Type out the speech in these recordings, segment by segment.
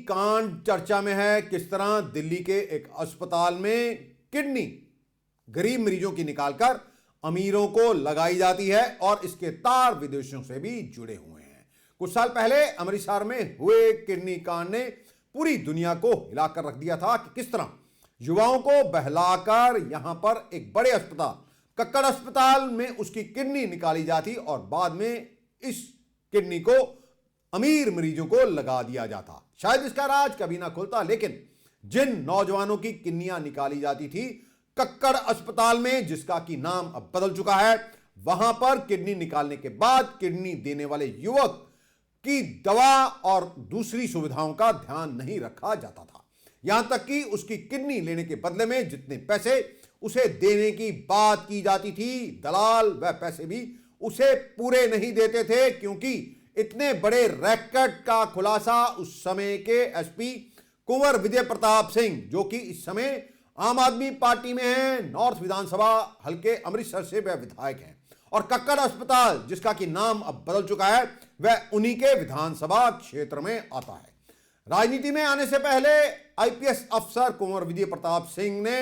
कांड चर्चा में है। किस तरह दिल्ली के एक अस्पताल में किडनी गरीब मरीजों की निकालकर अमीरों को लगाई जाती है और इसके तार विदेशों से भी जुड़े हुए हैं। कुछ साल पहले अमृतसर में हुए किडनी कांड ने पूरी दुनिया को हिलाकर रख दिया था कि किस तरह युवाओं को बहलाकर यहां पर एक बड़े अस्पताल, कक्कड़ अस्पताल में उसकी किडनी निकाली जाती और बाद में इस किडनी को अमीर मरीजों को लगा दिया जाता। शायद इसका राज कभी ना खुलता, लेकिन जिन नौजवानों की किडनियां निकाली जाती थी कक्कड़ अस्पताल में, जिसका कि नाम अब बदल चुका है, वहां पर किडनी निकालने के बाद किडनी देने वाले युवक की दवा और दूसरी सुविधाओं का ध्यान नहीं रखा जाता था। यहां तक कि उसकी किडनी लेने के बदले में जितने पैसे उसे देने की बात की जाती थी, दलाल वह पैसे भी उसे पूरे नहीं देते थे, क्योंकि इतने बड़े रैकेट का खुलासा उस समय के एसपी कुंवर विजय प्रताप सिंह, जो कि इस समय आम आदमी पार्टी में हैं, नॉर्थ विधानसभा हल्के अमृतसर से वह विधायक हैं, और कक्कड़ अस्पताल जिसका कि नाम अब बदल चुका है वह उन्हीं के विधानसभा क्षेत्र में आता है। राजनीति में आने से पहले आईपीएस अफसर कुंवर विजय प्रताप सिंह ने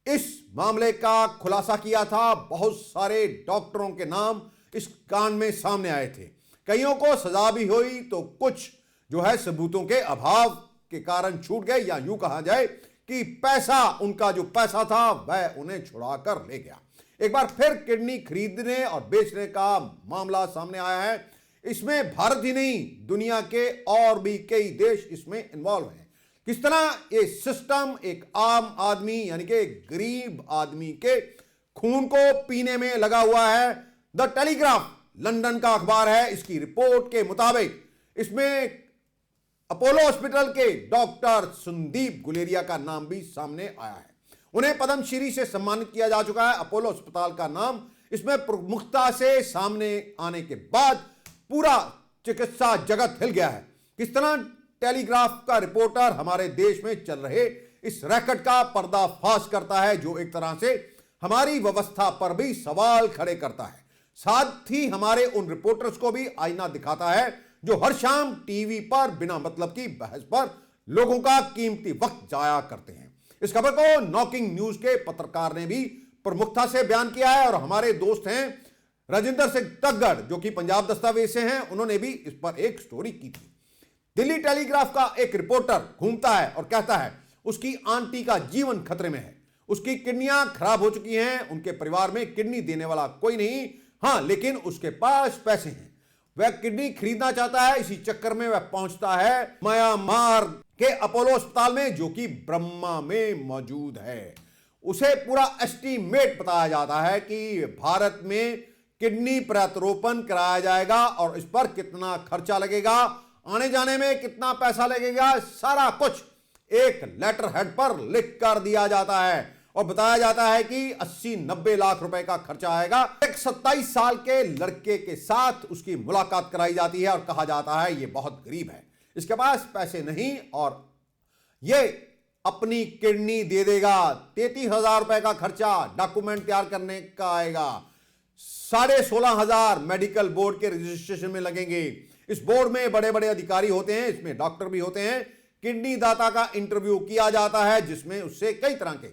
इस मामले का खुलासा किया था। बहुत सारे डॉक्टरों के नाम इस कांड में सामने आए थे। कईयों को सजा भी हुई तो कुछ जो है सबूतों के अभाव के कारण छूट गए, या यूं कहा जाए कि पैसा, उनका जो पैसा था वह उन्हें छुड़ा कर ले गया। एक बार फिर किडनी खरीदने और बेचने का मामला सामने आया है। इसमें भारत ही नहीं, दुनिया के और भी कई देश इसमें इन्वॉल्व हैं। किस तरह ये सिस्टम एक आम आदमी यानी कि गरीब आदमी के खून को पीने में लगा हुआ है। द टेलीग्राफ लंदन का अखबार है, इसकी रिपोर्ट के मुताबिक इसमें अपोलो हॉस्पिटल के डॉक्टर संदीप गुलेरिया का नाम भी सामने आया है। उन्हें पद्मश्री से सम्मानित किया जा चुका है। अपोलो अस्पताल का नाम इसमें प्रमुखता से सामने आने के बाद पूरा चिकित्सा जगत हिल गया है। किस तरह टेलीग्राफ का रिपोर्टर हमारे देश में चल रहे इस रैकेट का पर्दाफाश करता है, जो एक तरह से हमारी व्यवस्था पर भी सवाल खड़े करता है। साथ ही हमारे उन रिपोर्टर्स को भी आईना दिखाता है जो हर शाम टीवी पर बिना मतलब की बहस पर लोगों का कीमती वक्त जाया करते हैं। इस खबर को नॉकिंग न्यूज के पत्रकार ने भी प्रमुखता से बयान किया है, और हमारे दोस्त हैं राजेंद्र सिंह तगड़, जो कि पंजाब दस्तावेज से हैं, उन्होंने भी इस पर एक स्टोरी की थी। दिल्ली टेलीग्राफ का एक रिपोर्टर घूमता है और कहता है उसकी आंटी का जीवन खतरे में है, उसकी किडनियां खराब हो चुकी हैं, उनके परिवार में किडनी देने वाला कोई नहीं, हां लेकिन उसके पास पैसे हैं, वह किडनी खरीदना चाहता है। इसी चक्कर में वह पहुंचता है म्यांमार के अपोलो अस्पताल में, जो कि ब्रह्मा में मौजूद है। उसे पूरा एस्टीमेट बताया जाता है कि भारत में किडनी प्रत्यारोपण कराया जाएगा और इस पर कितना खर्चा लगेगा, आने जाने में कितना पैसा लगेगा, सारा कुछ एक लेटर हेड पर लिख कर दिया जाता है और बताया जाता है कि 80-90 लाख रुपए का खर्चा आएगा। एक 27 साल के लड़के के साथ उसकी मुलाकात कराई जाती है और कहा जाता है ये बहुत गरीब है, इसके पास पैसे नहीं और ये अपनी किडनी दे देगा। 33,000 रुपए का खर्चा डॉक्यूमेंट तैयार करने का आएगा। 16,500 मेडिकल बोर्ड के रजिस्ट्रेशन में लगेंगे। इस बोर्ड में बड़े बड़े अधिकारी होते हैं, इसमें डॉक्टर भी होते हैं। किडनी दाता का इंटरव्यू किया जाता है, जिसमें उससे कई तरह के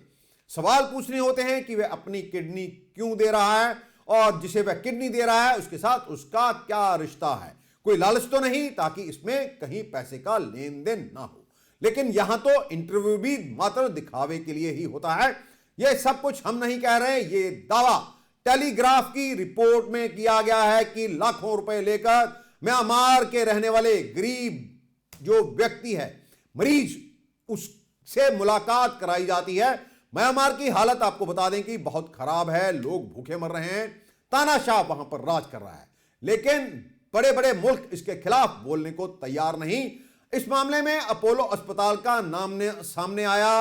सवाल पूछने होते हैं कि वह अपनी किडनी क्यों दे रहा है और जिसे वह किडनी दे रहा है उसके साथ उसका क्या रिश्ता है, कोई लालच तो नहीं ताकि इसमें कहीं पैसे का लेन देन ना हो। लेकिन यहां तो इंटरव्यू भी मात्र दिखावे के लिए ही होता है। यह सब कुछ हम नहीं कह रहे, ये दावा टेलीग्राफ की रिपोर्ट में किया गया है कि लाखों रुपए लेकर म्यांमार के रहने वाले गरीब जो व्यक्ति है, मरीज, उससे मुलाकात कराई जाती है। म्यांमार की हालत आपको बता दें कि बहुत खराब है, लोग भूखे मर रहे हैं, तानाशाह वहां पर राज कर रहा है, लेकिन बड़े बड़े मुल्क इसके खिलाफ बोलने को तैयार नहीं। इस मामले में अपोलो अस्पताल का नाम सामने आया।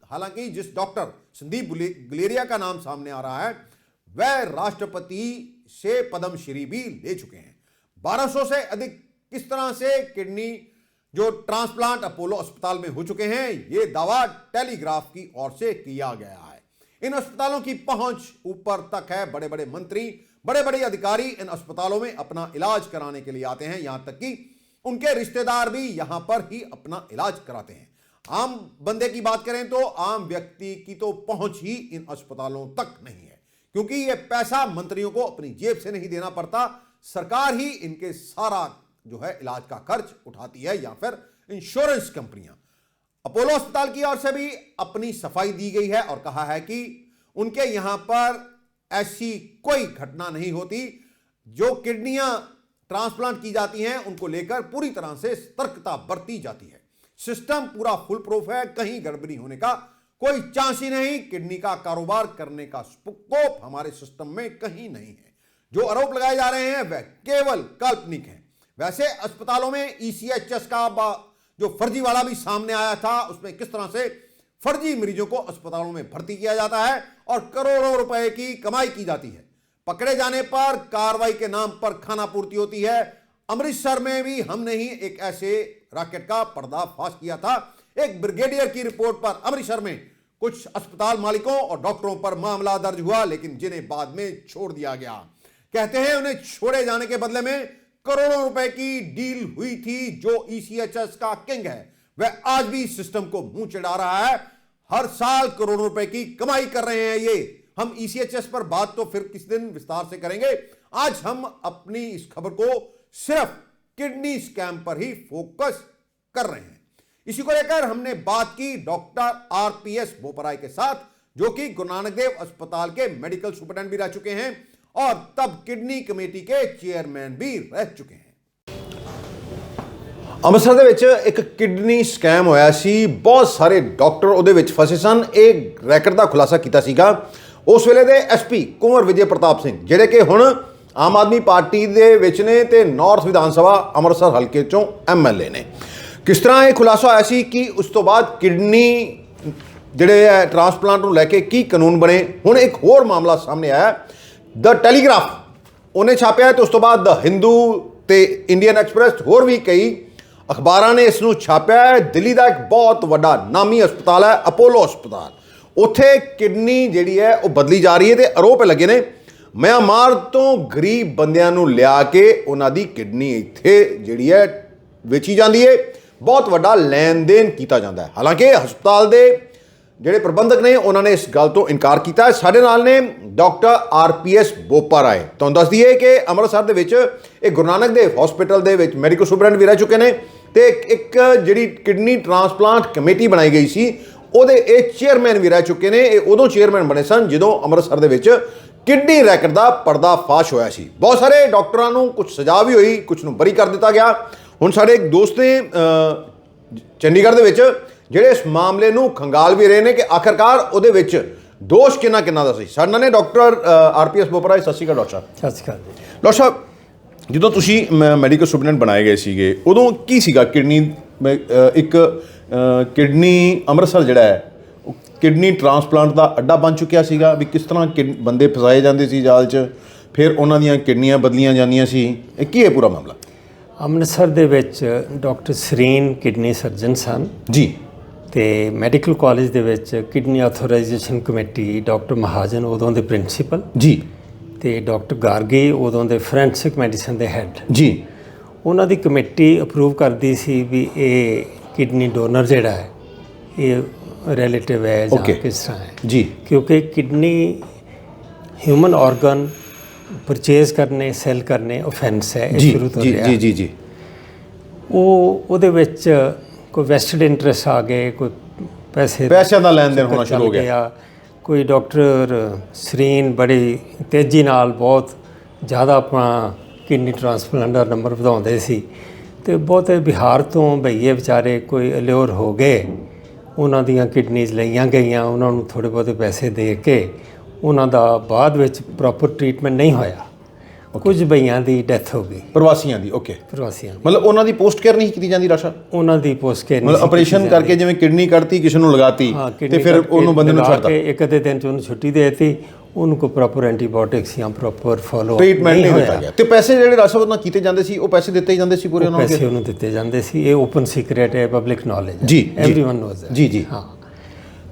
हालांकि जिस डॉक्टर संदीप गुलेरिया का नाम सामने आ रहा है वह राष्ट्रपति से पद्मश्री भी ले चुके हैं। 1200 से अधिक किस तरह से किडनी जो ट्रांसप्लांट अपोलो अस्पताल में हो चुके हैं, यह दावा टेलीग्राफ की ओर से किया गया है। इन अस्पतालों की पहुंच ऊपर तक है। बड़े बड़े मंत्री, बड़े बड़े अधिकारी इन अस्पतालों में अपना इलाज कराने के लिए आते हैं। यहां तक कि उनके रिश्तेदार भी यहां पर ही अपना इलाज कराते हैं। आम बंदे की बात करें तो आम व्यक्ति की तो पहुंच ही इन अस्पतालों तक नहीं है, क्योंकि यह पैसा मंत्रियों को अपनी जेब से नहीं देना पड़ता, सरकार ही इनके सारा जो है इलाज का खर्च उठाती है, या फिर इंश्योरेंस कंपनियां। अपोलो अस्पताल की ओर से भी अपनी सफाई दी गई है और कहा है कि उनके यहां पर ऐसी कोई घटना नहीं होती। जो किडनियां ट्रांसप्लांट की जाती हैं उनको लेकर पूरी तरह से सतर्कता बरती जाती है। सिस्टम पूरा फुल प्रूफ है, कहीं गड़बड़ी होने का कोई चांस ही नहीं। किडनी का कारोबार करने का स्कोप हमारे सिस्टम में कहीं नहीं है। जो आरोप लगाए जा रहे हैं वह केवल काल्पनिक है। वैसे अस्पतालों में ECHS का जो फर्जीवाड़ा भी सामने आया था, उसमें किस तरह से फर्जी मरीजों को अस्पतालों में भर्ती किया जाता है और करोड़ों रुपए की कमाई की जाती है। पकड़े जाने पर कार्रवाई के नाम पर खानापूर्ति होती है। अमृतसर में भी हमने ही एक ऐसे रैकेट का पर्दाफाश किया था। एक ब्रिगेडियर की रिपोर्ट पर अमृतसर में कुछ अस्पताल मालिकों और डॉक्टरों पर मामला दर्ज हुआ, लेकिन जिन्हें बाद में छोड़ दिया गया। कहते हैं उन्हें छोड़े जाने के बदले में करोड़ों रुपए की डील हुई थी। जो ECHS का किंग है वह आज भी सिस्टम को मुंह चिढ़ा रहा है। हर साल करोड़ों रुपए की कमाई कर रहे हैं ये। हम ECHS पर बात तो फिर किस दिन विस्तार से करेंगे। आज हम अपनी इस खबर को सिर्फ किडनी स्कैम पर ही फोकस कर रहे हैं। इसी को लेकर हमने बात की डॉक्टर RPS बोपराय के साथ, जो कि गुरु नानक देव अस्पताल के मेडिकल सुपरिटेंडेंट भी रह चुके हैं और तब किडनी कमेटी के चेयरमैन भी रह चुके हैं। ਅੰਮ੍ਰਿਤਸਰ ਦੇ ਵਿੱਚ ਇੱਕ ਕਿਡਨੀ ਸਕੈਮ ਹੋਇਆ ਸੀ। ਬਹੁਤ ਸਾਰੇ ਡਾਕਟਰ ਉਹਦੇ ਵਿੱਚ ਫਸੇ ਸਨ। ਇਹ ਰੈਕਟ ਦਾ ਖੁਲਾਸਾ ਕੀਤਾ ਸੀਗਾ ਉਸ ਵੇਲੇ ਦੇ SP ਕੁੰਵਰ ਵਿਜੇ ਪ੍ਰਤਾਪ ਸਿੰਘ, ਜਿਹੜੇ ਕਿ ਹੁਣ ਆਮ ਆਦਮੀ ਪਾਰਟੀ ਦੇ ਵਿੱਚ ਨੇ ਤੇ ਨਾਰਥ ਵਿਧਾਨ ਸਭਾ ਅੰਮ੍ਰਿਤਸਰ ਹਲਕੇ ਚੋਂ MLA ਨੇ। ਕਿਸ ਤਰ੍ਹਾਂ ਇਹ ਖੁਲਾਸਾ ਹੋਇਆ ਸੀ ਕਿ ਉਸ ਤੋਂ ਬਾਅਦ ਕਿਡਨੀ ਜਿਹੜੇ ਹੈ ਟ੍ਰਾਂਸਪਲਾਂਟ ਨੂੰ ਲੈ ਕੇ ਕੀ ਕਾਨੂੰਨ ਬਣੇ। ਹੁਣ ਇੱਕ ਹੋਰ ਮਾਮਲਾ ਸਾਹਮਣੇ ਆਇਆ। ਦ ਟੈਲੀਗ੍ਰਾਫ ਉਹਨੇ ਛਾਪਿਆ ਤੇ ਉਸ ਤੋਂ ਬਾਅਦ ਦ ਹਿੰਦੂ ਤੇ ਇੰਡੀਅਨ ਐਕਸਪ੍ਰੈਸ ਹੋਰ ਵੀ ਕਈ ਅਖਬਾਰਾਂ ਨੇ ਇਸ ਨੂੰ ਛਾਪਿਆ ਹੈ। ਦਿੱਲੀ ਦਾ ਇੱਕ ਬਹੁਤ ਵੱਡਾ ਨਾਮੀ ਹਸਪਤਾਲ ਹੈ ਅਪੋਲੋ ਹਸਪਤਾਲ। ਉੱਥੇ ਕਿਡਨੀ ਜਿਹੜੀ ਹੈ ਉਹ ਬਦਲੀ ਜਾ ਰਹੀ ਹੈ ਤੇ ਆਰੋਪ ਲੱਗੇ ਨੇ ਮਿਆਂਮਾਰ ਤੋਂ ਗਰੀਬ ਬੰਦਿਆਂ ਨੂੰ ਲਿਆ ਕੇ ਉਹਨਾਂ ਦੀ ਕਿਡਨੀ ਇੱਥੇ ਜਿਹੜੀ ਹੈ ਵੇਚੀ ਜਾਂਦੀ ਹੈ। ਬਹੁਤ ਵੱਡਾ ਲੈਣ ਦੇਣ ਕੀਤਾ ਜਾਂਦਾ ਹੈ। ਹਾਲਾਂਕਿ ਹਸਪਤਾਲ ਦੇ ਜਿਹੜੇ ਪ੍ਰਬੰਧਕ ਨੇ ਉਹਨਾਂ ਨੇ ਇਸ ਗੱਲ ਤੋਂ ਇਨਕਾਰ ਕੀਤਾ ਹੈ। ਸਾਡੇ ਨਾਲ ਨੇ ਡਾਕਟਰ RPS ਬੋਪਰਾਏ। ਤੁਹਾਨੂੰ ਦੱਸ ਦਈਏ ਕਿ ਅੰਮ੍ਰਿਤਸਰ ਦੇ ਵਿੱਚ ਇਹ ਗੁਰੂ ਨਾਨਕ ਦੇਵ ਹਸਪੀਟਲ ਦੇ ਵਿੱਚ ਮੈਡੀਕਲ ਸੁਪਰਡੈਂਟ ਵੀ ਰਹਿ ਚੁੱਕੇ ਨੇ ਤੇ ਇੱਕ ਜਿਹੜੀ ਕਿਡਨੀ ਟ੍ਰਾਂਸਪਲਾਂਟ ਕਮੇਟੀ ਬਣਾਈ ਗਈ ਸੀ ਉਹਦੇ ਇਹ ਚੇਅਰਮੈਨ ਵੀ ਰਹਿ ਚੁੱਕੇ ਨੇ। ਇਹ ਉਦੋਂ ਚੇਅਰਮੈਨ ਬਣੇ ਸਨ ਜਦੋਂ ਅੰਮ੍ਰਿਤਸਰ ਦੇ ਵਿੱਚ ਕਿਡਨੀ ਰੈਕਟ ਦਾ ਪਰਦਾਫਾਸ਼ ਹੋਇਆ ਸੀ। ਬਹੁਤ ਸਾਰੇ ਡਾਕਟਰਾਂ ਨੂੰ ਕੁਝ ਸਜ਼ਾ ਵੀ ਹੋਈ, ਕੁਝ ਨੂੰ ਬਰੀ ਕਰ ਦਿੱਤਾ ਗਿਆ। ਹੁਣ ਸਾਡੇ ਇੱਕ ਦੋਸਤ ਨੇ ਚੰਡੀਗੜ੍ਹ ਦੇ ਵਿੱਚ ਜਿਹੜੇ ਇਸ ਮਾਮਲੇ ਨੂੰ ਖੰਗਾਲ ਵੀ ਰਹੇ ਨੇ ਕਿ ਆਖਰਕਾਰ ਉਹਦੇ ਵਿੱਚ ਦੋਸ਼ ਕਿੰਨਾ ਦਾ ਸੀ। ਸਾਡੇ ਨਾਲ ਨੇ ਡਾਕਟਰ RPS ਬੋਪਰਾਏ। ਸਤਿ ਸ਼੍ਰੀ ਅਕਾਲ ਡਾਕਟਰ ਸਾਹਿਬ। ਸਤਿ ਸ਼੍ਰੀ ਅਕਾਲ ਜੀ। ਡਾਕਟਰ ਸਾਹਿਬ, ਜਦੋਂ ਤੁਸੀਂ ਮੈਡੀਕਲ ਸੁਪਰਡੈਂਟ ਬਣਾਏ ਗਏ ਸੀਗੇ ਉਦੋਂ ਕੀ ਸੀਗਾ ਕਿਡਨੀ ਇੱਕ ਕਿਡਨੀ ਅੰਮ੍ਰਿਤਸਰ ਜਿਹੜਾ ਹੈ ਉਹ ਕਿਡਨੀ ਟ੍ਰਾਂਸਪਲਾਂਟ ਦਾ ਅੱਡਾ ਬਣ ਚੁੱਕਿਆ ਸੀਗਾ ਵੀ ਕਿਸ ਤਰ੍ਹਾਂ ਬੰਦੇ ਫਸਾਏ ਜਾਂਦੇ ਸੀ ਜਾਲ 'ਚ, ਫਿਰ ਉਹਨਾਂ ਦੀਆਂ ਕਿਡਨੀਆਂ ਬਦਲੀਆਂ ਜਾਂਦੀਆਂ ਸੀ। ਇਹ ਕੀ ਹੈ ਪੂਰਾ ਮਾਮਲਾ? ਅੰਮ੍ਰਿਤਸਰ ਦੇ ਵਿੱਚ ਡਾਕਟਰ ਸਰੀਨ ਕਿਡਨੀ ਸਰਜਨ ਸਨ ਜੀ ਤੇ ਮੈਡੀਕਲ ਕਾਲਜ ਦੇ ਵਿੱਚ kidney authorisation committee doctor Mahajan ਉਦੋਂ ਦੇ ਪ੍ਰਿੰਸੀਪਲ ਜੀ ਤੇ ਡਾਕਟਰ ਗਾਰਗੀ ਉਦੋਂ ਦੇ ਫੋਰੈਂਸਿਕ ਮੈਡੀਸਨ ਦੇ ਹੈੱਡ ਜੀ। ਉਹਨਾਂ ਦੀ ਕਮੇਟੀ ਅਪਰੂਵ ਕਰਦੀ ਸੀ ਵੀ ਇਹ ਕਿਡਨੀ ਡੋਨਰ ਜਿਹੜਾ ਹੈ ਇਹ ਰਿਲੇਟਿਵ ਹੈ ਜਾਂ ਕਿਸ ਤਰ੍ਹਾਂ ਹੈ ਜੀ, ਕਿਉਂਕਿ ਕਿਡਨੀ ਹਿਊਮਨ ਆਰਗਨ परचेज करने सैल करने ऑफेंस है शुरू तो जी जी जी ਉਹਦੇ ਵਿੱਚ ਕੋਈ ਵੈਸਟਡ ਇੰਟਰਸਟ ਆ ਗਏ, ਕੋਈ ਪੈਸਿਆਂ ਦਾ ਲੈਣ ਦੇਣ ਹੋਣਾ ਸ਼ੁਰੂ ਹੋ ਗਿਆ। ਕੋਈ ਡਾਕਟਰ ਸਰੀਨ ਬੜੀ ਤੇਜ਼ੀ ਨਾਲ ਬਹੁਤ ਜ਼ਿਆਦਾ ਆਪਣਾ ਕਿਡਨੀ ਟ੍ਰਾਂਸਪਲਾਂਟ ਦਾ ਨੰਬਰ ਵਧਾਉਂਦੇ ਸੀ ਤੇ ਬਹੁਤੇ ਬਿਹਾਰ ਤੋਂ ਭਈਏ ਵਿਚਾਰੇ ਕੋਈ ਅਲਿਓਰ ਹੋ ਗਏ, ਉਹਨਾਂ ਦੀਆਂ ਕਿਡਨੀਜ਼ ਲਈਆਂ ਗਈਆਂ, ਉਹਨਾਂ ਨੂੰ ਥੋੜ੍ਹੇ ਬਹੁਤੇ ਪੈਸੇ ਦੇ ਕੇ ਉਹਨਾਂ ਦਾ ਬਾਅਦ ਵਿੱਚ ਪ੍ਰੋਪਰ ਟ੍ਰੀਟਮੈਂਟ ਨਹੀਂ ਹੋਇਆ। ਕੁਝ ਬਈਆਂ ਦੀ ਡੈਥ ਹੋ ਗਈ, ਪ੍ਰਵਾਸੀਆਂ ਦੀ। ਓਕੇ, ਪ੍ਰਵਾਸੀਆਂ ਮਤਲਬ ਉਹਨਾਂ ਦੀ ਪੋਸਟ ਕੇਅਰ ਨਹੀਂ ਕੀਤੀ ਜਾਂਦੀ ਡਾਕਟਰ ਸਾਹਿਬ? ਉਹਨਾਂ ਦੀ ਪੋਸਟ ਕੇਅਰ ਮਤਲਬ ਆਪਰੇਸ਼ਨ ਕਰਕੇ ਜਿਵੇਂ ਕਿਡਨੀ ਕੱਢਤੀ ਕਿਸੇ ਨੂੰ ਲਗਾਤੀ ਤੇ ਫਿਰ ਉਹਨੂੰ ਬੰਦੇ ਨੂੰ ਛੱਡਤਾ, ਇੱਕ ਅੱਧੇ ਦਿਨ 'ਚ ਉਹਨੂੰ ਛੁੱਟੀ ਦੇ ਦਿੱਤੀ, ਉਹਨੂੰ ਕੋਈ ਪ੍ਰੋਪਰ ਐਂਟੀਬਾਇਓਟਿਕਸ ਜਾਂ ਪ੍ਰੋਪਰ ਫੋਲੋ ਟ੍ਰੀਟਮੈਂਟ ਨਹੀਂ ਦਿੱਤਾ ਗਿਆ। ਤੇ ਪੈਸੇ ਜਿਹੜੇ ਡਾਕਟਰ ਸਾਹਿਬ ਨਾਲ ਕੀਤੇ ਜਾਂਦੇ ਸੀ ਉਹ ਪੈਸੇ ਦਿੱਤੇ ਜਾਂਦੇ ਸੀ ਪੂਰੇ? ਉਹਨਾਂ ਨੂੰ ਪੈਸੇ ਉਹਨੂੰ ਦਿੱਤੇ ਜਾਂਦੇ ਸੀ। ਇਹ ਓਪਨ ਸੀਕ੍ਰੇਟ ਹੈ, ਪਬਲਿਕ ਨੌਲੇਜ ਜੀ, ਐਵਰੀਵਨ ਨੋਜ਼ ਜੀ ਜੀ। ਹਾਂ,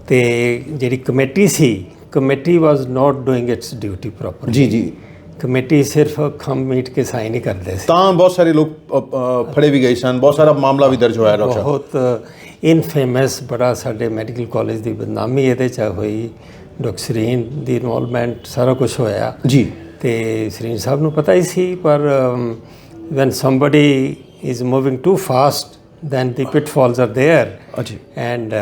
ਤੇ ਜਿਹੜੀ committee C, committee was not doing it's duty proper. ਜੀ ਜੀ। ਕਮੇਟੀ ਸਿਰਫ ਖੰਭ ਮੀਟ ਕੇ ਸਾਈਨ ਹੀ ਕਰਦੇ ਸੀ। ਤਾਂ ਬਹੁਤ ਸਾਰੇ ਲੋਕ ਫੜੇ ਵੀ ਗਏ ਸਨ, ਬਹੁਤ ਸਾਰਾ ਮਾਮਲਾ ਵੀ ਦਰਜ ਹੋਇਆ ਡਾਕਟਰ ਸਾਹਿਬ। ਬਹੁਤ ਇਨਫੇਮਸ ਬੜਾ ਸਾਡੇ ਮੈਡੀਕਲ ਕਾਲਜ ਦੀ ਬਦਨਾਮੀ ਇਹਦੇ 'ਚ ਹੋਈ, ਡਾਕਟਰ ਸਰੀਨ ਦੀ ਇਨਵੋਲਵਮੈਂਟ, ਸਾਰਾ ਕੁਝ ਹੋਇਆ ਜੀ। ਤੇ ਸਰੀਨ ਸਾਹਿਬ ਨੂੰ ਪਤਾ ਹੀ ਸੀ, ਪਰ when somebody is moving too fast then the pitfalls are there ਅੱਛਾ and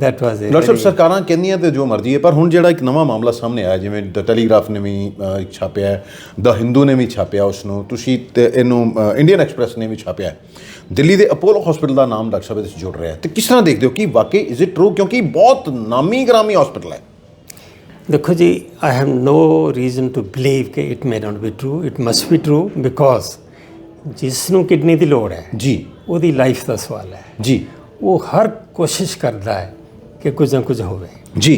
that was ਡਾਕਟਰ ਸਾਹਿਬ ਸਰਕਾਰਾਂ ਕਹਿੰਦੀਆਂ ਤੇ ਜੋ ਮਰਜ਼ੀ ਹੈ, ਪਰ ਹੁਣ ਜਿਹੜਾ ਇੱਕ ਨਵਾਂ ਮਾਮਲਾ ਸਾਹਮਣੇ ਆਇਆ, ਜਿਵੇਂ ਦ ਟੈਲੀਗ੍ਰਾਫ ਨੇ ਵੀ ਛਾਪਿਆ, ਦ ਹਿੰਦੂ ਨੇ ਵੀ ਛਾਪਿਆ ਉਸ ਨੂੰ, ਤੁਸੀਂ ਤੇ ਇਹਨੂੰ ਇੰਡੀਅਨ ਐਕਸਪ੍ਰੈਸ ਨੇ ਵੀ ਛਾਪਿਆ, ਦਿੱਲੀ ਦੇ ਅਪੋਲੋ ਹਸਪੀਟਲ ਦਾ ਨਾਮ ਡਾਕਟਰ ਸਾਹਿਬ ਇਹਦੇ 'ਚ ਜੁੜ ਰਿਹਾ, ਤੇ ਕਿਸ ਤਰ੍ਹਾਂ ਦੇਖਦੇ ਹੋ ਕਿ ਵਾਕਈ ਇਜ਼ ਇਟ ਟਰੂ, ਕਿਉਂਕਿ ਬਹੁਤ ਨਾਮੀ ਗ੍ਰਾਮੀ ਹਸਪੀਟਲ ਹੈ। ਦੇਖੋ ਜੀ, I have no reason to believe ਕਿ it may not be true, it must be true, because ਜਿਸ ਨੂੰ ਕਿਡਨੀ ਦੀ ਲੋੜ ਹੈ ਜੀ, ਉਹਦੀ ਲਾਈਫ ਦਾ ਸਵਾਲ ਹੈ ਜੀ, ਉਹ ਹਰ ਕੋਸ਼ਿਸ਼ ਕਰਦਾ ਹੈ ਕਿ ਕੁਝ ਨਾ ਕੁਝ ਹੋਵੇ ਜੀ।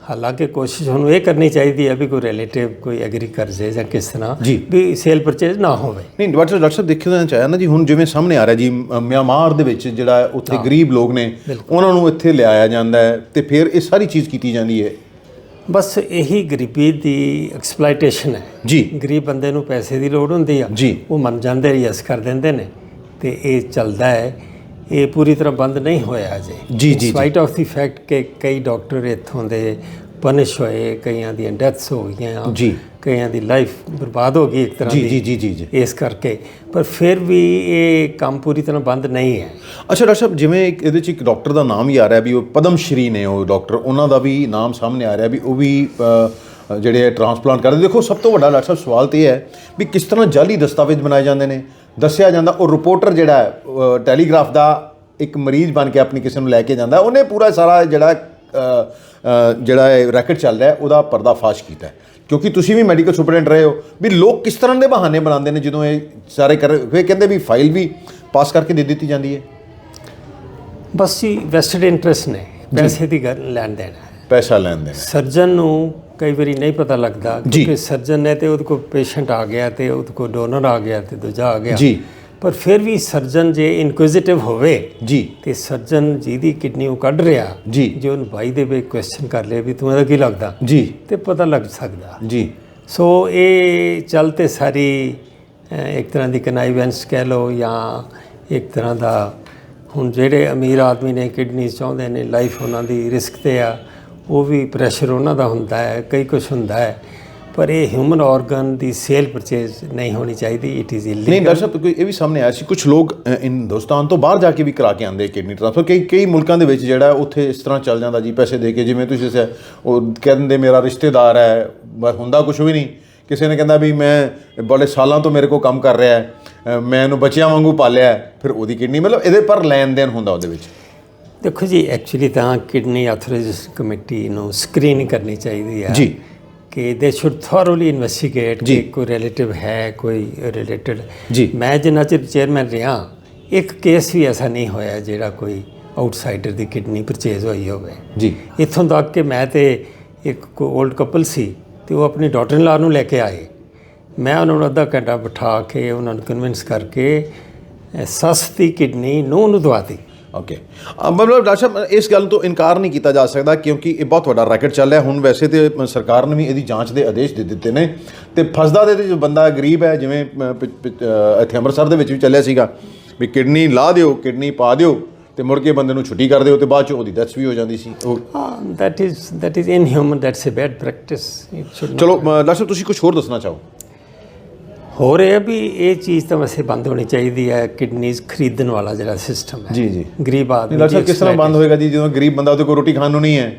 ਹਾਲਾਂਕਿ ਕੋਸ਼ਿਸ਼ ਉਹਨੂੰ ਇਹ ਕਰਨੀ ਚਾਹੀਦੀ ਹੈ ਵੀ ਕੋਈ ਰਿਲੇਟਿਵ ਕੋਈ ਐਗਰੀ ਕਰ ਜੇ ਜਾਂ ਕਿਸ ਤਰ੍ਹਾਂ ਜੀ, ਵੀ ਸੇਲ ਪਰਚੇਜ਼ ਨਾ ਹੋਵੇ। ਨਹੀਂ ਡਾਕਟਰ ਸਾਹਿਬ ਦੇਖਣਾ ਚਾਹਿਆ ਨਾ ਜੀ, ਹੁਣ ਜਿਵੇਂ ਸਾਹਮਣੇ ਆ ਰਿਹਾ ਜੀ, ਮਿਆਂਮਾਰ ਦੇ ਵਿੱਚ ਜਿਹੜਾ ਉੱਥੇ ਗਰੀਬ ਲੋਕ ਨੇ ਉਹਨਾਂ ਨੂੰ ਇੱਥੇ ਲਿਆਇਆ ਜਾਂਦਾ ਹੈ ਤੇ ਫਿਰ ਇਹ ਸਾਰੀ ਚੀਜ਼ ਕੀਤੀ ਜਾਂਦੀ ਹੈ। ਬਸ ਇਹੀ ਗਰੀਬੀ ਦੀ ਐਕਸਪਲਾਈਟੇਸ਼ਨ ਹੈ ਜੀ। ਗਰੀਬ ਬੰਦੇ ਨੂੰ ਪੈਸੇ ਦੀ ਲੋੜ ਹੁੰਦੀ ਆ ਜੀ, ਉਹ ਮੰਨ ਜਾਂਦੇ, ਯੈਸ ਕਰ ਦਿੰਦੇ ਨੇ, ਤੇ ਇਹ ਚੱਲਦਾ ਹੈ। ਇਹ ਪੂਰੀ ਤਰ੍ਹਾਂ ਬੰਦ ਨਹੀਂ ਹੋਇਆ ਅਜੇ ਜੀ, ਜੀ, ਸਪਾਈਟ ਆਫ ਦੀ ਫੈਕਟ ਕਿ ਕਈ ਡਾਕਟਰ ਇੱਥੋਂ ਦੇ ਪਨਿਸ਼ ਹੋਏ, ਕਈਆਂ ਦੀਆਂ ਡੈਥਸ ਹੋ ਗਈਆਂ ਜੀ, ਕਈਆਂ ਦੀ ਲਾਈਫ ਬਰਬਾਦ ਹੋ ਗਈ ਇੱਕ ਤਰ੍ਹਾਂ ਦੀ। ਜੀ ਜੀ ਜੀ ਜੀ ਇਸ ਕਰਕੇ, ਪਰ ਫਿਰ ਵੀ ਇਹ ਕੰਮ ਪੂਰੀ ਤਰ੍ਹਾਂ ਬੰਦ ਨਹੀਂ ਹੈ। ਅੱਛਾ ਡਾਕਟਰ ਸਾਹਿਬ, ਜਿਵੇਂ ਇਹਦੇ 'ਚ ਇੱਕ ਡਾਕਟਰ ਦਾ ਨਾਮ ਹੀ ਆ ਰਿਹਾ ਵੀ ਉਹ ਪਦਮ ਸ਼੍ਰੀ ਨੇ, ਉਹ ਡਾਕਟਰ, ਉਹਨਾਂ ਦਾ ਵੀ ਨਾਮ ਸਾਹਮਣੇ ਆ ਰਿਹਾ ਵੀ ਉਹ ਵੀ ਜਿਹੜੇ ਟ੍ਰਾਂਸਪਲਾਂਟ ਕਰਦੇ। ਦੇਖੋ ਸਭ ਤੋਂ ਵੱਡਾ ਡਾਕਟਰ ਸਾਹਿਬ ਸਵਾਲ ਤਾਂ ਇਹ ਹੈ ਵੀ ਕਿਸ ਤਰ੍ਹਾਂ ਜਾਲੀ ਦਸਤਾਵੇਜ਼ ਬਣਾਏ ਜਾਂਦੇ ਨੇ। ਦੱਸਿਆ ਜਾਂਦਾ ਉਹ ਰਿਪੋਰਟਰ ਜਿਹੜਾ ਹੈ ਟੈਲੀਗ੍ਰਾਫ ਦਾ ਇੱਕ ਮਰੀਜ਼ ਬਣ ਕੇ ਆਪਣੀ ਕਿਸੇ ਨੂੰ ਲੈ ਕੇ ਜਾਂਦਾ, ਉਹਨੇ ਪੂਰਾ ਸਾਰਾ ਜਿਹੜਾ ਰੈਕਟ ਚੱਲ ਰਿਹਾ ਉਹਦਾ ਪਰਦਾਫਾਸ਼ ਕੀਤਾ, ਕਿਉਂਕਿ ਤੁਸੀਂ ਵੀ ਮੈਡੀਕਲ ਸੁਪਰਡੈਂਟ ਰਹੇ ਹੋ ਵੀ ਲੋਕ ਕਿਸ ਤਰ੍ਹਾਂ ਦੇ ਬਹਾਨੇ ਬਣਾਉਂਦੇ ਨੇ ਜਦੋਂ ਇਹ ਸਾਰੇ ਫਿਰ ਕਹਿੰਦੇ ਵੀ ਫਾਈਲ ਵੀ ਪਾਸ ਕਰਕੇ ਦੇ ਦਿੱਤੀ ਜਾਂਦੀ ਹੈ। ਬਸ ਜੀ ਵੈਸਟਡ ਇੰਟਰਸਟ ਨੇ, ਪੈਸੇ ਦੀ ਗੱਲ ਲੈਣ ਦੇਣ, ਪੈਸਾ ਲੈਣ ਦੇਣ। ਸਰਜਨ ਨੂੰ ਕਈ ਵਾਰੀ ਨਹੀਂ ਪਤਾ ਲੱਗਦਾ ਕਿ ਸਰਜਨ ਨੇ ਤੇ ਉਹਦੇ ਕੋਲ ਪੇਸ਼ੈਂਟ ਆ ਗਿਆ ਤੇ ਉਹਦੇ ਕੋਲ ਡੋਨਰ ਆ ਗਿਆ ਤੇ ਦੂਜਾ ਆ ਗਿਆ ਜੀ, ਪਰ ਫਿਰ ਵੀ ਸਰਜਨ ਜੇ ਇਨਕੁਇਜ਼ਿਟਿਵ ਹੋਵੇ ਜੀ ਤੇ ਸਰਜਨ ਜਿਹਦੀ ਕਿਡਨੀ ਉਹ ਕੱਢ ਰਿਹਾ ਜੀ, ਜੇ ਉਹਨੂੰ ਬਾਈ ਦੇ ਵੇ ਕੁਐਸਚਨ ਕਰ ਲੇ ਵੀ ਤੂੰ ਇਹਦਾ ਕੀ ਲੱਗਦਾ ਜੀ, ਤੇ ਪਤਾ ਲੱਗ ਸਕਦਾ ਜੀ। ਸੋ ਇਹ ਚੱਲ ਤੇ ਸਾਰੀ ਇੱਕ ਤਰ੍ਹਾਂ ਦੀ ਕਨਾਈਵੈਂਸ ਕਹਿ ਲਓ ਜਾਂ ਇੱਕ ਤਰ੍ਹਾਂ ਦਾ, ਹੁਣ ਜਿਹੜੇ ਅਮੀਰ ਆਦਮੀ ਨੇ ਕਿਡਨੀ ਚਾਹੁੰਦੇ ਨੇ, ਲਾਈਫ ਉਹਨਾਂ ਦੀ ਰਿਸਕ 'ਤੇ ਆ, ਉਹ ਵੀ ਪ੍ਰੈਸ਼ਰ ਉਹਨਾਂ ਦਾ ਹੁੰਦਾ ਹੈ, ਕਈ ਕੁਛ ਹੁੰਦਾ ਹੈ, ਪਰ ਇਹ ਹਿਊਮਨ ਆਰਗਨ ਦੀ ਸੇਲ ਪਰਚੇਜ਼ ਨਹੀਂ ਹੋਣੀ ਚਾਹੀਦੀ। It is illegal. ਨਹੀਂ ਡਾਕਟਰ ਸਾਹਿਬ, ਕੋਈ ਇਹ ਵੀ ਸਾਹਮਣੇ ਆਇਆ ਸੀ, ਕੁਝ ਲੋਕ ਹਿੰਦੁਸਤਾਨ ਤੋਂ ਬਾਹਰ ਜਾ ਕੇ ਵੀ ਕਰਾ ਕੇ ਆਉਂਦੇ ਕਿਡਨੀ ਟ੍ਰਾਂਸਫਰ। ਕਈ ਮੁਲਕਾਂ ਦੇ ਵਿੱਚ ਜਿਹੜਾ ਉੱਥੇ ਇਸ ਤਰ੍ਹਾਂ ਚੱਲ ਜਾਂਦਾ ਜੀ, ਪੈਸੇ ਦੇ ਕੇ, ਜਿਵੇਂ ਤੁਸੀਂ ਦੱਸਿਆ, ਉਹ ਕਹਿ ਦਿੰਦੇ ਮੇਰਾ ਰਿਸ਼ਤੇਦਾਰ ਹੈ, ਹੁੰਦਾ ਕੁਛ ਵੀ ਨਹੀਂ, ਕਿਸੇ ਨੇ ਕਹਿੰਦਾ ਵੀ ਮੈਂ ਬੜੇ ਸਾਲਾਂ ਤੋਂ ਮੇਰੇ ਕੋਲ ਕੰਮ ਕਰ ਰਿਹਾ ਹੈ, ਮੈਂ ਇਹਨੂੰ ਬੱਚਿਆਂ ਵਾਂਗੂ ਪਾਲਿਆ, ਫਿਰ ਉਹਦੀ ਕਿਡਨੀ, ਮਤਲਬ ਇਹਦੇ ਪਰ ਲੈਣ ਦੇਣ ਹੁੰਦਾ ਉਹਦੇ ਵਿੱਚ। ਦੇਖੋ ਜੀ, ਐਕਚੁਅਲੀ ਤਾਂ ਕਿਡਨੀ ਆਥੋਰਾਈਜ਼ੇਸ਼ਨ ਕਮੇਟੀ ਨੂੰ ਸਕਰੀਨਿੰਗ ਕਰਨੀ ਚਾਹੀਦੀ ਹੈ ਜੀ, ਕਿ ਦੇ ਸ਼ੁੱਡ ਥੋਰੋਲੀ ਇਨਵੈਸਟੀਗੇਟ ਕਿ ਕੋਈ ਰਿਲੇਟਿਵ ਹੈ, ਕੋਈ ਰਿਲੇਟਡ ਜੀ। ਮੈਂ ਜਿੰਨਾ ਚਿਰ ਚੇਅਰਮੈਨ ਰਿਹਾ, ਇੱਕ ਕੇਸ ਵੀ ਐਸਾ ਨਹੀਂ ਹੋਇਆ ਜਿਹੜਾ ਕੋਈ ਆਊਟਸਾਈਡਰ ਦੀ ਕਿਡਨੀ ਪਰਚੇਜ਼ ਹੋਈ ਹੋਵੇ ਜੀ। ਇੱਥੋਂ ਤੱਕ ਕਿ ਮੈਂ ਤੇ ਇੱਕ ਓਲਡ ਕਪਲ ਸੀ ਤੇ ਉਹ ਆਪਣੀ ਡਾਟਰ ਇਨ ਲਾ ਨੂੰ ਲੈ ਕੇ ਆਏ, ਮੈਂ ਉਹਨਾਂ ਨੂੰ ਅੱਧਾ ਘੰਟਾ ਬਿਠਾ ਕੇ ਉਹਨਾਂ ਨੂੰ ਕਨਵਿੰਸ ਕਰਕੇ ਸੱਸ ਦੀ ਕਿਡਨੀ ਨੂੰ ਦਵਾਤੀ। ਓਕੇ, ਮਤਲਬ ਡਾਕਟਰ ਸਾਹਿਬ ਇਸ ਗੱਲ ਤੋਂ ਇਨਕਾਰ ਨਹੀਂ ਕੀਤਾ ਜਾ ਸਕਦਾ, ਕਿਉਂਕਿ ਇਹ ਬਹੁਤ ਵੱਡਾ ਰੈਕਟ ਚੱਲ ਰਿਹਾ। ਹੁਣ ਵੈਸੇ ਤਾਂ ਸਰਕਾਰ ਨੇ ਵੀ ਇਹਦੀ ਜਾਂਚ ਦੇ ਆਦੇਸ਼ ਦੇ ਦਿੱਤੇ ਨੇ, ਤੇ ਫਸਦਾ ਦੇ ਜੋ ਬੰਦਾ ਗਰੀਬ ਹੈ, ਜਿਵੇਂ ਇੱਥੇ ਅੰਮ੍ਰਿਤਸਰ ਦੇ ਵਿੱਚ ਵੀ ਚੱਲਿਆ ਸੀਗਾ ਵੀ ਕਿਡਨੀ ਲਾ ਦਿਓ, ਕਿਡਨੀ ਪਾ ਦਿਓ ਤੇ ਮੁੜ ਕੇ ਬੰਦੇ ਨੂੰ ਛੁੱਟੀ ਕਰ ਦਿਓ, ਤੇ ਬਾਅਦ 'ਚ ਉਹਦੀ ਡੈਥ ਵੀ ਹੋ ਜਾਂਦੀ ਸੀ। That is inhuman, that's a bad practice. ਚਲੋ ਡਾਕਟਰ ਸਾਹਿਬ, ਤੁਸੀਂ ਕੁਝ ਹੋਰ ਦੱਸਣਾ ਚਾਹੋ? ਹੋ ਰਿਹਾ ਵੀ ਇਹ ਚੀਜ਼ ਤਾਂ ਵੈਸੇ ਬੰਦ ਹੋਣੀ ਚਾਹੀਦੀ ਹੈ, ਕਿਡਨੀਜ਼ ਖਰੀਦਣ ਵਾਲਾ ਜਿਹੜਾ ਸਿਸਟਮ ਹੈ ਜੀ ਜੀ, ਗਰੀਬ ਆਦਮੀ। ਡਾਕਟਰ ਸਾਹਿਬ, ਕਿਸ ਤਰ੍ਹਾਂ ਬੰਦ ਹੋਏਗਾ ਜੀ, ਜਦੋਂ ਗਰੀਬ ਬੰਦਾ ਉਹਦੇ ਕੋਲ ਰੋਟੀ ਖਾਣ ਨੂੰ ਨਹੀਂ ਹੈ,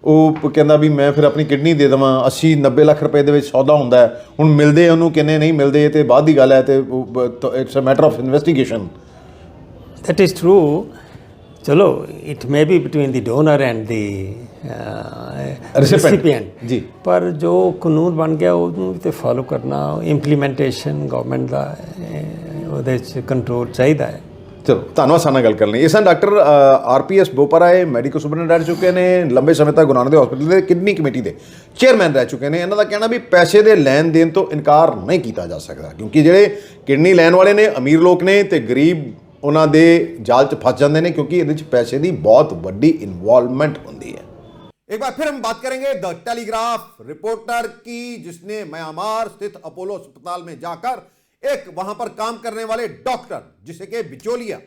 ਉਹ ਕਹਿੰਦਾ ਵੀ ਮੈਂ ਫਿਰ ਆਪਣੀ ਕਿਡਨੀ ਦੇ ਦੇਵਾਂ। 80-90 ਲੱਖ ਰੁਪਏ ਦੇ ਵਿੱਚ ਸੌਦਾ ਹੁੰਦਾ ਹੈ, ਹੁਣ ਮਿਲਦੇ ਉਹਨੂੰ ਕਿੰਨੇ ਨਹੀਂ ਮਿਲਦੇ ਤੇ ਬਾਅਦ ਦੀ ਗੱਲ ਹੈ, ਤੇ it's a matter of investigation. That is true. ਚਲੋ, it may be between the donor and the recipient ਜੀ, ਪਰ ਜੋ ਕਾਨੂੰਨ ਬਣ ਗਿਆ ਉਹਨੂੰ ਤੇ ਫਾਲੋ ਕਰਨਾ, ਇੰਪਲੀਮੈਂਟੇਸ਼ਨ ਗਵਰਨਮੈਂਟ ਦਾ ਉਹਦੇ 'ਚ ਕੰਟਰੋਲ ਚਾਹੀਦਾ ਹੈ। ਚਲੋ, ਧੰਨਵਾਦ ਸਾਡੇ ਨਾਲ ਗੱਲ ਕਰਨ ਲਈ। ਇਹ ਸਨ doctor RPS Boparai, medical superintendent ਰਹਿ ਚੁੱਕੇ ਨੇ, ਲੰਬੇ ਸਮੇਂ ਤੱਕ ਗੁਰੂ ਨਾਨਕ ਦੇਵ ਹਸਪੀਟਲ ਦੇ ਕਿਡਨੀ ਕਮੇਟੀ ਦੇ ਚੇਅਰਮੈਨ ਰਹਿ ਚੁੱਕੇ ਨੇ। ਇਹਨਾਂ ਦਾ ਕਹਿਣਾ ਵੀ ਪੈਸੇ ਦੇ ਲੈਣ ਦੇਣ ਤੋਂ ਇਨਕਾਰ ਨਹੀਂ ਕੀਤਾ ਜਾ ਸਕਦਾ, ਕਿਉਂਕਿ ਜਿਹੜੇ ਕਿਡਨੀ ਲੈਣ ਵਾਲੇ ਨੇ ਅਮੀਰ ਲੋਕ ਨੇ ਤੇ ਗਰੀਬ ਉਹਨਾਂ ਦੇ ਜਾਲ 'ਚ ਫਸ ਜਾਂਦੇ ਨੇ, ਕਿਉਂਕਿ ਇਹਦੇ 'ਚ ਪੈਸੇ ਦੀ ਬਹੁਤ ਵੱਡੀ ਇਨਵੋਲਵਮੈਂਟ ਹੁੰਦੀ ਹੈ। एक बार फिर हम बात करेंगे द टेलीग्राफ रिपोर्टर की, जिसने म्यांमार स्थित अपोलो अस्पताल में जाकर एक वहां पर काम करने वाले डॉक्टर, जिसे कि बिचौलिया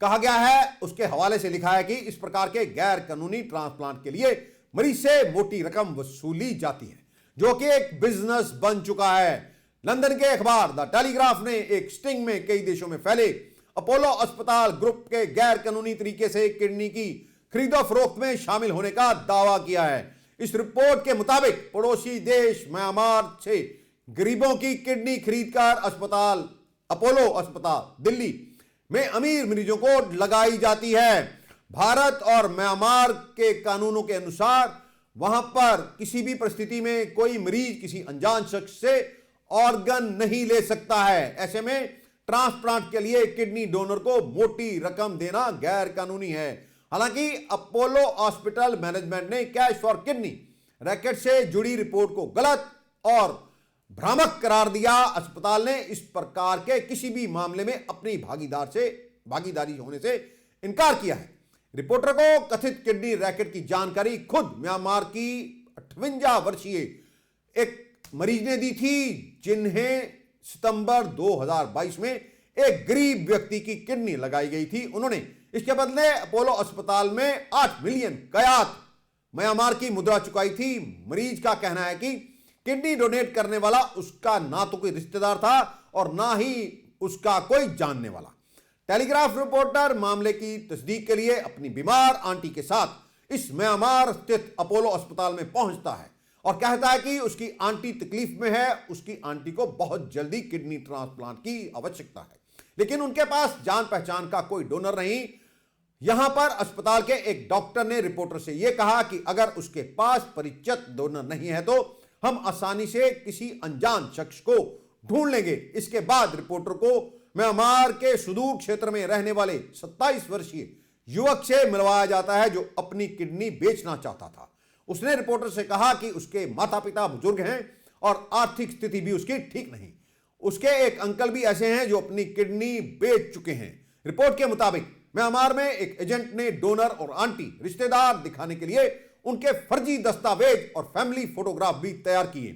कहा गया है, उसके हवाले से लिखा है कि इस प्रकार के गैर कानूनी ट्रांसप्लांट के लिए मरीज से मोटी रकम वसूली जाती है, जो कि एक बिजनेस बन चुका है। लंदन के अखबार द टेलीग्राफ ने एक स्टिंग में कई देशों में फैले अपोलो अस्पताल ग्रुप के गैर कानूनी तरीके से किडनी की खरीदो फरोख्त में शामिल होने का दावा किया है। इस रिपोर्ट के मुताबिक पड़ोसी देश म्यांमार से गरीबों की किडनी खरीदकर अस्पताल अपोलो अस्पताल दिल्ली में अमीर मरीजों को लगाई जाती है। भारत और म्यांमार के कानूनों के अनुसार वहां पर किसी भी परिस्थिति में कोई मरीज किसी अनजान शख्स से ऑर्गन नहीं ले सकता है। ऐसे में ट्रांसप्लांट के लिए किडनी डोनर को मोटी रकम देना गैर कानूनी है। हालांकि अपोलो हॉस्पिटल मैनेजमेंट ने कैश फॉर किडनी रैकेट से जुड़ी रिपोर्ट को गलत और भ्रामक करार दिया। अस्पताल ने इस प्रकार के किसी भी मामले में अपनी भागीदारी होने से इनकार किया है। रिपोर्टर को कथित किडनी रैकेट की जानकारी खुद म्यांमार की 58 वर्षीय एक मरीज ने दी थी, जिन्हें सितंबर 2022 में एक गरीब व्यक्ति की किडनी लगाई गई थी। उन्होंने इसके बदले अपोलो अस्पताल में 8 मिलियन कयात म्यांमार की मुद्रा चुकाई थी। मरीज का कहना है कि किडनी डोनेट करने वाला उसका ना तो कोई रिश्तेदार था और ना ही उसका कोई जानने वाला। टेलीग्राफ रिपोर्टर मामले की तस्दीक के लिए अपनी बीमार आंटी के साथ इस म्यांमार स्थित अपोलो अस्पताल में पहुंचता है और कहता है कि उसकी आंटी तकलीफ में है, उसकी आंटी को बहुत जल्दी किडनी ट्रांसप्लांट की आवश्यकता है, लेकिन उनके पास जान पहचान का कोई डोनर नहीं। यहां पर अस्पताल के एक डॉक्टर ने रिपोर्टर से यह कहा कि अगर उसके पास परिचित डोनर नहीं है तो हम आसानी से किसी अनजान शख्स को ढूंढ लेंगे। इसके बाद रिपोर्टर को म्यांमार के सुदूर क्षेत्र में रहने वाले 27 वर्षीय युवक से मिलवाया जाता है, जो अपनी किडनी बेचना चाहता था। उसने रिपोर्टर से कहा कि उसके माता पिता बुजुर्ग हैं और आर्थिक स्थिति भी उसकी ठीक नहीं। उसके एक अंकल भी ऐसे हैं जो अपनी किडनी बेच चुके हैं। रिपोर्ट के मुताबिक म्यांमार में एक एजेंट ने डोनर और आंटी रिश्तेदार दिखाने के लिए उनके फर्जी दस्तावेज और फैमिली फोटोग्राफ भी तैयार किए,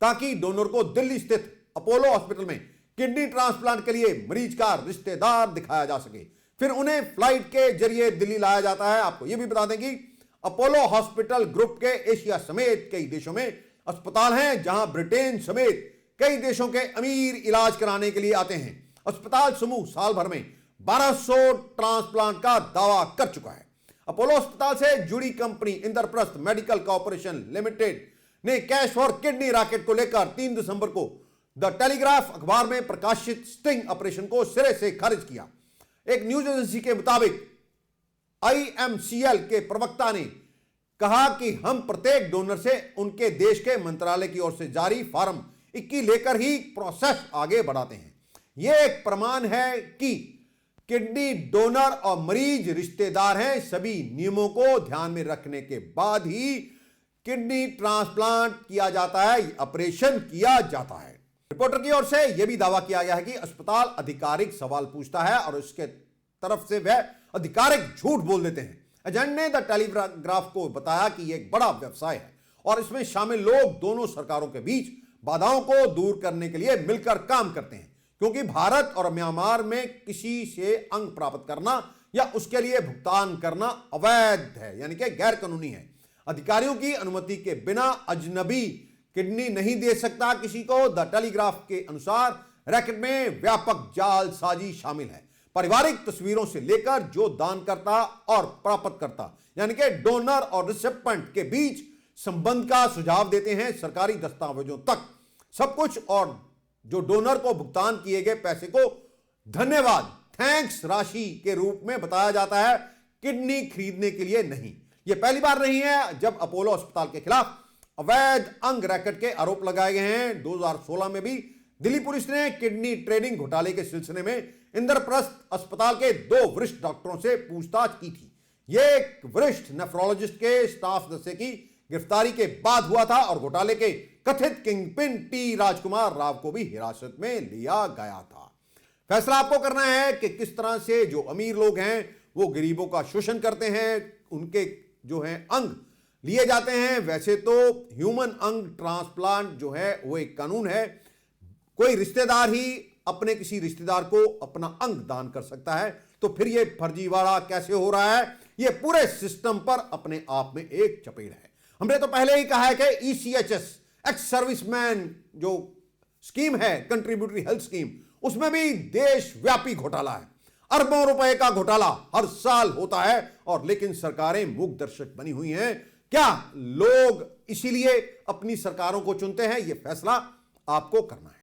ताकि डोनर को दिल्ली स्थित अपोलो हॉस्पिटल में किडनी ट्रांसप्लांट के लिए मरीज का रिश्तेदार दिखाया जा सके। फिर उन्हें फ्लाइट के जरिए दिल्ली लाया जाता है। आपको यह भी बता दें कि अपोलो हॉस्पिटल ग्रुप के एशिया समेत कई देशों में अस्पताल हैं, जहां ब्रिटेन समेत कई देशों के अमीर इलाज कराने के लिए आते हैं। अस्पताल समूह साल भर में 1200 ट्रांसप्लांट का दावा कर चुका है। अपोलो अस्पताल से जुड़ी company Indraprastha medical corporation limited ने कैश फॉर किडनी रैकेट को लेकर 3 दिसंबर को द टेलीग्राफ अखबार में प्रकाशित स्टिंग ऑपरेशन को सिरे से खारिज किया। एक न्यूज एजेंसी के मुताबिक IMCL के प्रवक्ता ने कहा कि हम प्रत्येक डोनर से उनके देश के मंत्रालय की ओर से जारी फॉर्म 21 लेकर ही प्रोसेस आगे बढ़ाते हैं। यह एक प्रमाण है कि किडनी डोनर और मरीज रिश्तेदार हैं। सभी नियमों को ध्यान में रखने के बाद ही किडनी ट्रांसप्लांट किया जाता है, ऑपरेशन किया जाता है। रिपोर्टर की ओर से यह भी दावा किया गया है कि अस्पताल आधिकारिक सवाल पूछता है और उसके तरफ से वह आधिकारिक झूठ बोल देते हैं। एजेंट ने द टेलीग्राफ को बताया कि यह एक बड़ा व्यवसाय है और इसमें शामिल लोग दोनों सरकारों के बीच बाधाओं को दूर करने के लिए मिलकर काम करते हैं, क्योंकि भारत और म्यांमार में किसी से अंग प्राप्त करना या उसके लिए भुगतान करना अवैध है, यानी कि गैर कानूनी है। अधिकारियों की अनुमति के बिना अजनबी किडनी नहीं दे सकता किसी को। द टेलीग्राफ के अनुसार रैकेट में व्यापक जालसाजी शामिल है। पारिवारिक तस्वीरों से लेकर जो दानकर्ता और प्राप्तकर्ता यानी कि डोनर और रिसिपेंट के बीच संबंध का सुझाव देते हैं, सरकारी दस्तावेजों तक सब कुछ, और जो डोनर को भुगतान किए गए पैसे को धन्यवाद थैंक्स राशि के रूप में बताया जाता है, किडनी खरीदने के लिए नहीं। यह पहली बार नहीं है जब अपोलो अस्पताल के खिलाफ अवैध अंग रैकेट के आरोप लगाए गए हैं। 2016 में भी दिल्ली पुलिस ने किडनी ट्रेडिंग घोटाले के सिलसिले में इंद्रप्रस्थ अस्पताल के 2 वरिष्ठ डॉक्टरों से पूछताछ की थी। यह एक वरिष्ठ नेफ्रोलॉजिस्ट के स्टाफ सदस्य की गिरफ्तारी के बाद हुआ था और घोटाले के कथित किंगपिन टी राजकुमार राव को भी हिरासत में लिया गया था। फैसला आपको करना है कि किस तरह से जो अमीर लोग हैं वो गरीबों का शोषण करते हैं, उनके जो हैं अंग लिए जाते हैं। वैसे तो ह्यूमन अंग ट्रांसप्लांट जो है वो एक कानून है, कोई रिश्तेदार ही अपने किसी रिश्तेदार को अपना अंग दान कर सकता है, तो फिर ये फर्जीवाड़ा कैसे हो रहा है? ये पूरे सिस्टम पर अपने आप में एक चपेट है। हमने तो पहले ही कहा है कि ECHS एक्स सर्विसमैन जो स्कीम है, कंट्रीब्यूटरी हेल्थ स्कीम, उसमें भी देशव्यापी घोटाला है। अरबों रुपए का घोटाला हर साल होता है, और लेकिन सरकारें मूक दर्शक बनी हुई हैं। क्या लोग इसीलिए अपनी सरकारों को चुनते हैं? यह फैसला आपको करना है।